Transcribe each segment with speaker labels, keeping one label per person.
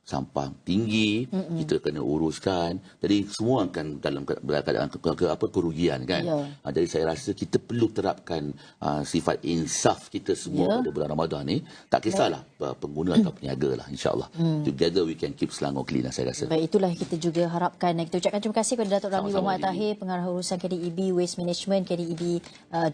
Speaker 1: sampah tinggi, kita kena uruskan. Jadi semua akan dalam keadaan kerugian kan. Jadi saya rasa kita perlu terapkan sifat insaf kita semua pada bulan Ramadan ni. Tak kisahlah pengguna atau peniaga lah, insyaAllah. Together we can keep Selangor clean lah, saya rasa.
Speaker 2: Baik, itulah kita juga harapkan. Kita ucapkan terima kasih kepada Datuk Ramli Muhammad Tahir, Pengarah Urusan KDEB Waste Management, KDEB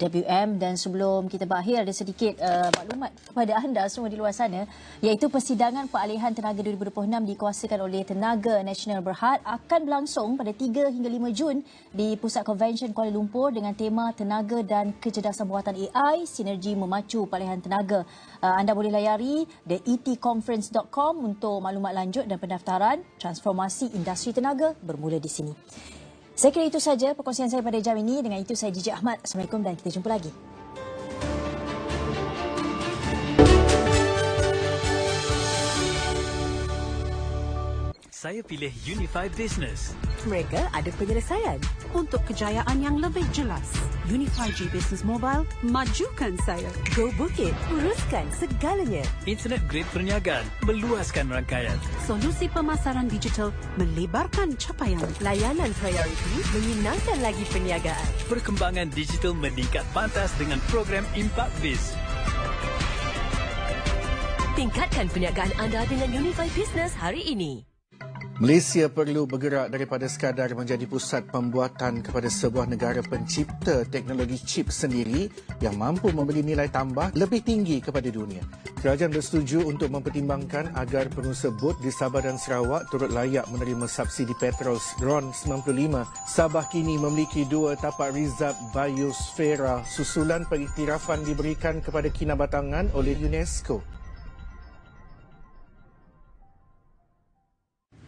Speaker 2: WM. Dan sebelum kita berakhir, ada sedikit maklumat kepada anda semua di luar sana, iaitu persidangan peralihan tenaga 2026 dikuasakan oleh Tenaga Nasional Berhad akan berlangsung pada 3 hingga 5 Jun di Pusat Convention Kuala Lumpur dengan tema Tenaga dan Kecerdasan Buatan AI, Sinergi Memacu Peralihan Tenaga. Anda boleh layari theetconference.com untuk maklumat lanjut dan pendaftaran. Transformasi industri tenaga bermula di sini. Saya kira itu saja perkongsian saya pada jam ini. Dengan itu saya Gigi Ahmad. Assalamualaikum dan kita jumpa lagi.
Speaker 3: Saya pilih Unify Business.
Speaker 4: Mereka ada penyelesaian untuk kejayaan yang lebih jelas. Unify G Business Mobile, majukan saya. Go Bukit, uruskan segalanya.
Speaker 3: Internet grade perniagaan, meluaskan rangkaian.
Speaker 4: Solusi pemasaran digital, melebarkan capaian. Layanan priority, menyenangkan lagi perniagaan.
Speaker 3: Perkembangan digital meningkat pantas dengan program Impact Biz.
Speaker 5: Tingkatkan perniagaan anda dengan Unify Business hari ini.
Speaker 6: Malaysia perlu bergerak daripada sekadar menjadi pusat pembuatan kepada sebuah negara pencipta teknologi chip sendiri yang mampu memberi nilai tambah lebih tinggi kepada dunia. Kerajaan bersetuju untuk mempertimbangkan agar pengusaha bot di Sabah dan Sarawak turut layak menerima subsidi petrol RON 95. Sabah kini memiliki 2 tapak rizab biosfera susulan pengiktirafan diberikan kepada Kinabatangan oleh UNESCO.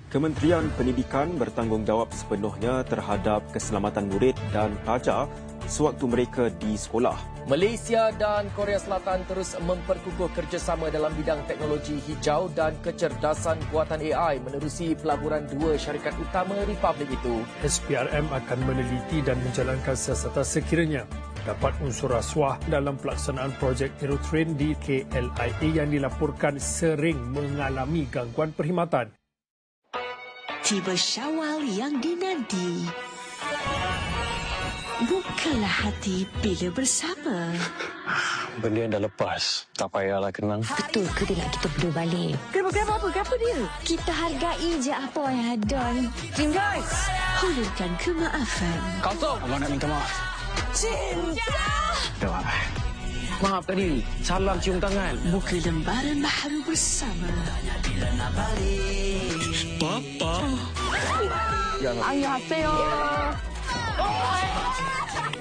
Speaker 7: Kementerian Pendidikan bertanggungjawab sepenuhnya terhadap keselamatan murid dan pelajar sewaktu mereka di sekolah.
Speaker 8: Malaysia dan Korea Selatan terus memperkukuh kerjasama dalam bidang teknologi hijau dan kecerdasan buatan AI menerusi pelaburan 2 syarikat utama Republik itu.
Speaker 9: SPRM akan meneliti dan menjalankan siasatan sekiranya dapat unsur rasuah dalam pelaksanaan projek Aerotrain di KLIA yang dilaporkan sering mengalami gangguan perkhidmatan.
Speaker 5: Tiba Syawal yang dinanti. Bukalah hati bila bersama.
Speaker 10: Benda yang dah lepas. Tak payahlah kenang.
Speaker 5: Betul ke dia nak kita berdua balik? Kenapa dia? Kita hargai je apa yang ada ni. Team guys, hulurkan kemaafan.
Speaker 10: Kosong. Abang nak minta maaf.
Speaker 5: Cinta!
Speaker 10: Dah maaf. Maafkan diri. Salam cium tangan.
Speaker 5: Buka lembaran baru bersama.
Speaker 10: Papa.
Speaker 5: Annyeonghaseyo.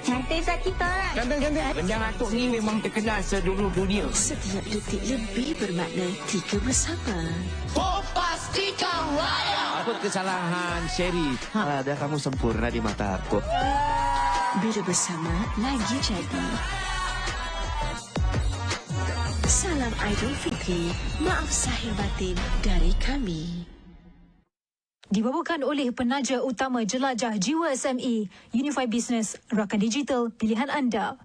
Speaker 5: Cantik tak kita?
Speaker 10: Ganteng. Benda atuk ni memang terkenal seluruh dunia.
Speaker 5: Setiap detik lebih bermakna ketika bersama. Pastikan raya.
Speaker 10: Apa kesalahan Sherry? Dah kamu sempurna di mata aku.
Speaker 5: Bila bersama, lagi jadi. Salam Aidilfitri, maaf zahir batin dari kami.
Speaker 11: Dibawakan oleh penaja utama Jelajah Jiwa SME, Unify Business, rakan digital pilihan anda.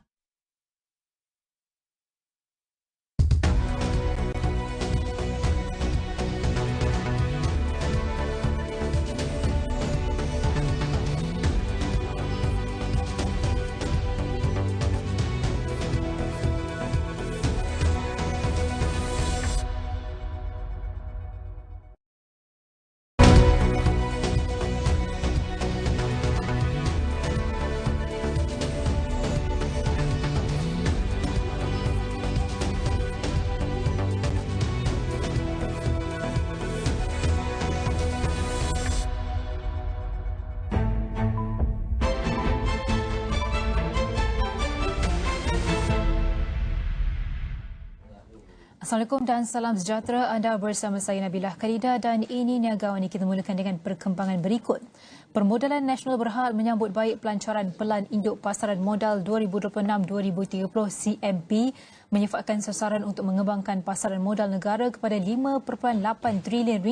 Speaker 11: Assalamualaikum dan salam sejahtera. Anda bersama saya Nabilah Khalida dan ini Niaga Awani. Kita mulakan dengan perkembangan berikut. Permodalan Nasional Berhad menyambut baik pelancaran Pelan Induk Pasaran Modal 2026-2030 CMP menyifatkan sasaran untuk mengembangkan pasaran modal negara kepada RM5.8 trilion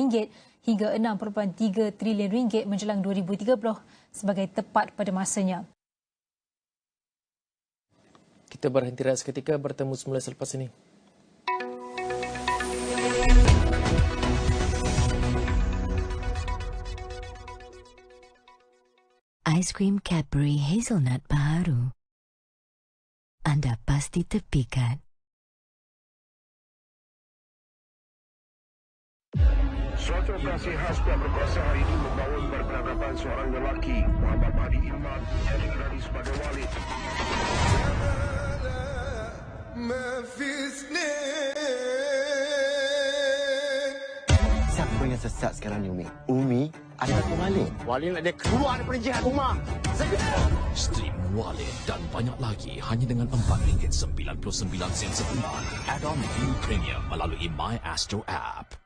Speaker 11: hingga RM6.3 trilion menjelang 2030 sebagai tepat pada masanya.
Speaker 12: Kita berhenti rehat seketika, bertemu semula selepas ini.
Speaker 13: Aiskrim Cadbury Hazelnut baharu. Anda pasti terpikat.
Speaker 14: Suatu operasi khas pihak berkuasa hari ini membawa berpenangkapan seorang lelaki, Muhammad Mahdi Iman, yang dikenali sebagai Walid.
Speaker 15: Siapa yang sesat sekarang ni, Umi? Umi ataupun Walid? Walid nak dia keluar daripada jihad rumah.
Speaker 16: Stream Walid dan banyak lagi hanya dengan RM4.99 sebulan. Add-on View Premium melalui My Astro App.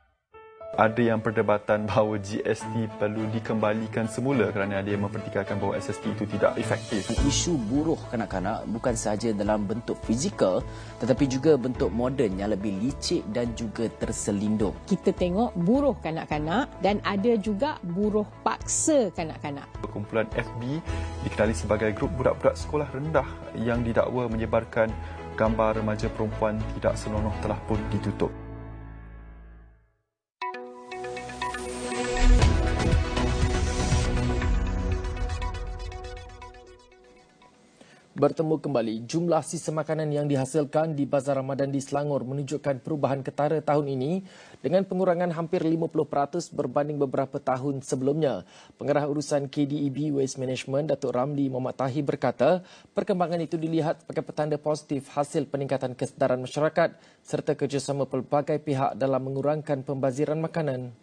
Speaker 7: Ada yang perdebatan bahawa GST perlu dikembalikan semula kerana ada yang mempertikaikan bahawa SST itu tidak efektif.
Speaker 17: Isu buruh kanak-kanak bukan sahaja dalam bentuk fizikal tetapi juga bentuk moden yang lebih licik dan juga terselindung.
Speaker 18: Kita tengok buruh kanak-kanak dan ada juga buruh paksa kanak-kanak.
Speaker 7: Kumpulan FB dikenali sebagai grup budak-budak sekolah rendah yang didakwa menyebarkan gambar remaja perempuan tidak senonoh telah pun ditutup.
Speaker 12: Bertemu kembali, jumlah sisa makanan yang dihasilkan di Bazar Ramadan di Selangor menunjukkan perubahan ketara tahun ini dengan pengurangan hampir 50% berbanding beberapa tahun sebelumnya. Pengarah urusan KDEB Waste Management, Datuk Ramli Muhammad Tahi berkata, perkembangan itu dilihat sebagai petanda positif hasil peningkatan kesedaran masyarakat serta kerjasama pelbagai pihak dalam mengurangkan pembaziran makanan.